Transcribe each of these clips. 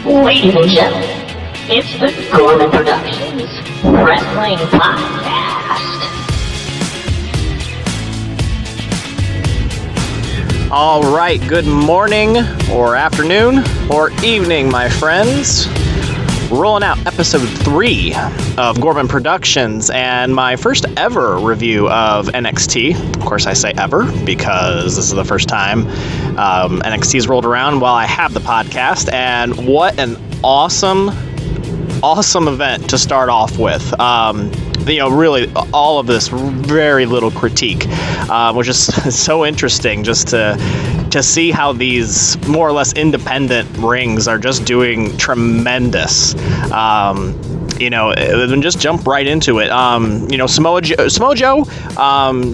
Ladies and gentlemen, it's the Gormon Productions Wrestling Podcast. All right, good morning, or afternoon, or evening, my friends. Rolling out episode 3 of Gormon Productions, and my first ever review of NXT. Of course, I say ever, because this is the first time NXT's rolled around while I have the podcast, and what an awesome event to start off with. Really, all of this, very little critique, which is so interesting just to see how these more or less independent rings are just doing tremendous. And just jump right into it. Samoa Joe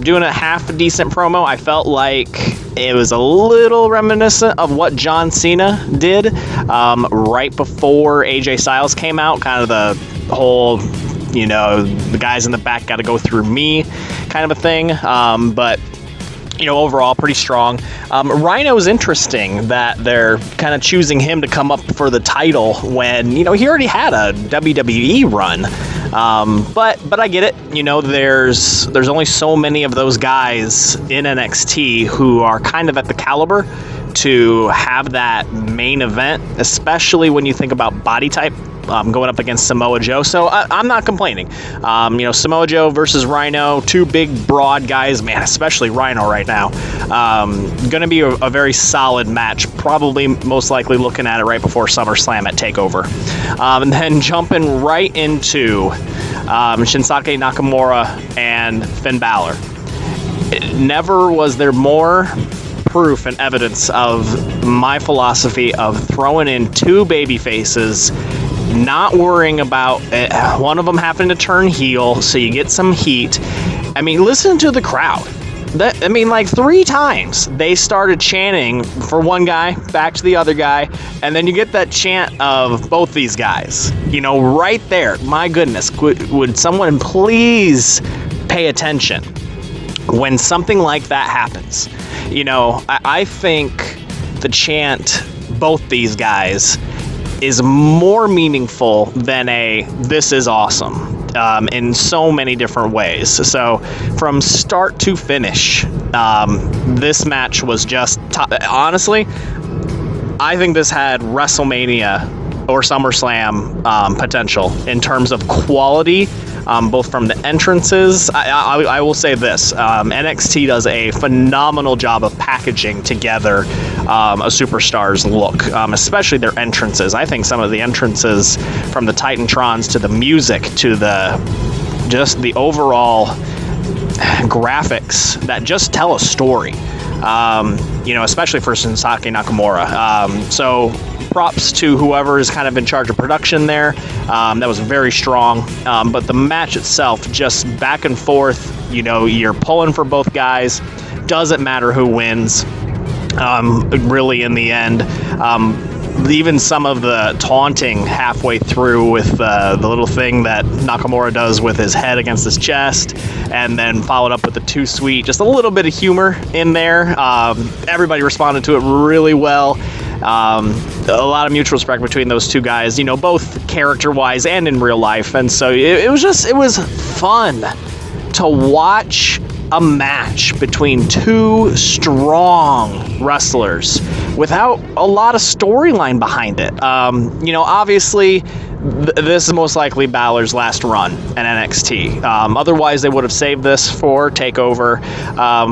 doing a half decent promo. I felt like it was a little reminiscent of what John Cena did right before AJ Styles came out, kind of the whole, the guys in the back got to go through me kind of a thing. But overall pretty strong. Rhino is interesting that they're kind of choosing him to come up for the title when, he already had a WWE run. But I get it. There's only so many of those guys in NXT who are kind of at the caliber to have that main event, especially when you think about body type. Going up against Samoa Joe, so I'm not complaining. Samoa Joe versus Rhino, two big, broad guys, man, especially Rhino right now. Going to be a very solid match, probably most likely looking at it right before SummerSlam at TakeOver. And then jumping right into Shinsuke Nakamura and Finn Balor. Never was there more proof and evidence of my philosophy of throwing in two baby faces, not worrying about one of them having to turn heel so you get some heat. I mean, listen to the crowd. 3 times they started chanting for one guy, back to the other guy, and then you get that chant of both these guys. Right there. My goodness, would someone please pay attention when something like that happens? I think the chant, both these guys, is more meaningful than this is awesome in so many different ways. So from start to finish, this match was just honestly, I think this had WrestleMania or SummerSlam potential in terms of quality, both from the entrances. I will say this, NXT does a phenomenal job of packaging together a superstar's look, especially their entrances. I think some of the entrances, from the Titantrons to the music to the overall graphics that just tell a story, especially for Shinsuke Nakamura. So props to whoever is kind of in charge of production there. That was very strong. But the match itself, just back and forth, you're pulling for both guys. Doesn't matter who wins, really, in the end. Even some of the taunting halfway through with the little thing that Nakamura does with his head against his chest, and then followed up with the too sweet, just a little bit of humor in there. Everybody responded to it really well. A lot of mutual respect between those two guys, both character-wise and in real life. And so it was fun to watch a match between two strong wrestlers without a lot of storyline behind it. Obviously, this is most likely Balor's last run in NXT. Otherwise, they would have saved this for TakeOver,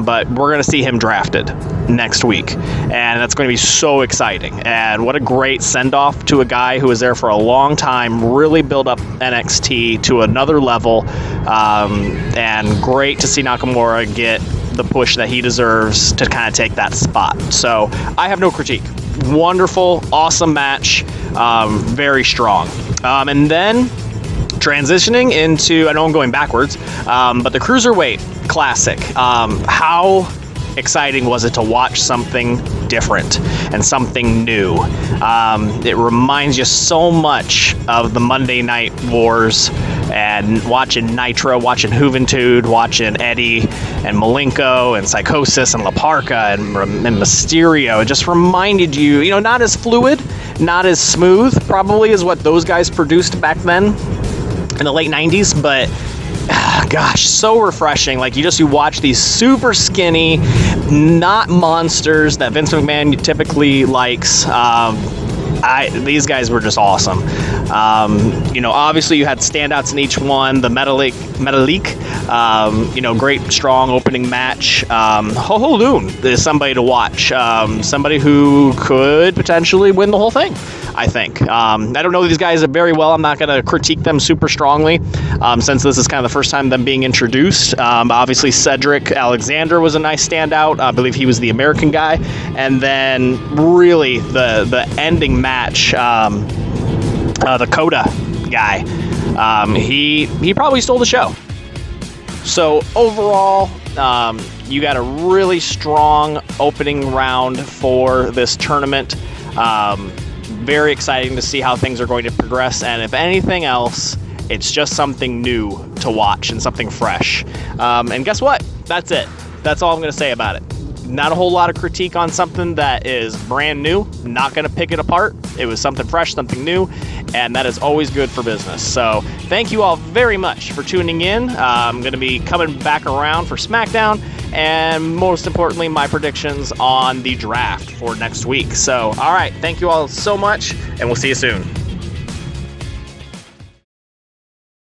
but we're going to see him drafted next week, and that's going to be so exciting. And what a great send-off to a guy who was there for a long time, really build up NXT to another level, and great to see Nakamura get the push that he deserves to kind of take that spot. So I have no critique. Wonderful, awesome match, very strong. And then transitioning into, I know I'm going backwards, but the Cruiserweight Classic. How exciting was it to watch something different and something new? It reminds you so much of the Monday Night Wars, and watching Nitro, watching Juventud, watching Eddie and Malenko and Psychosis and La Parka and Mysterio. It just reminded you, not as fluid, not as smooth probably as what those guys produced back then in the late 90s, but gosh, so refreshing. Like, you watch these super skinny, not monsters that Vince McMahon typically likes. These guys were just awesome. Obviously you had standouts in each one. The Metalik, great, strong opening match. Ho Ho Loon is somebody to watch. Somebody who could potentially win the whole thing, I think. I don't know these guys very well. I'm not going to critique them super strongly since this is kind of the first time them being introduced. Obviously, Cedric Alexander was a nice standout. I believe he was the American guy. And then really the ending match, the Coda guy, he probably stole the show. So overall, you got a really strong opening round for this tournament. Very exciting to see how things are going to progress, and if anything else, it's just something new to watch and something fresh. And guess what? That's it. That's all I'm going to say about it. Not a whole lot of critique on something that is brand new. Not going to pick it apart. It was something fresh, something new, and that is always good for business. So thank you all very much for tuning in. I'm going to be coming back around for SmackDown, and most importantly, my predictions on the draft for next week. So, all right, thank you all so much, and we'll see you soon.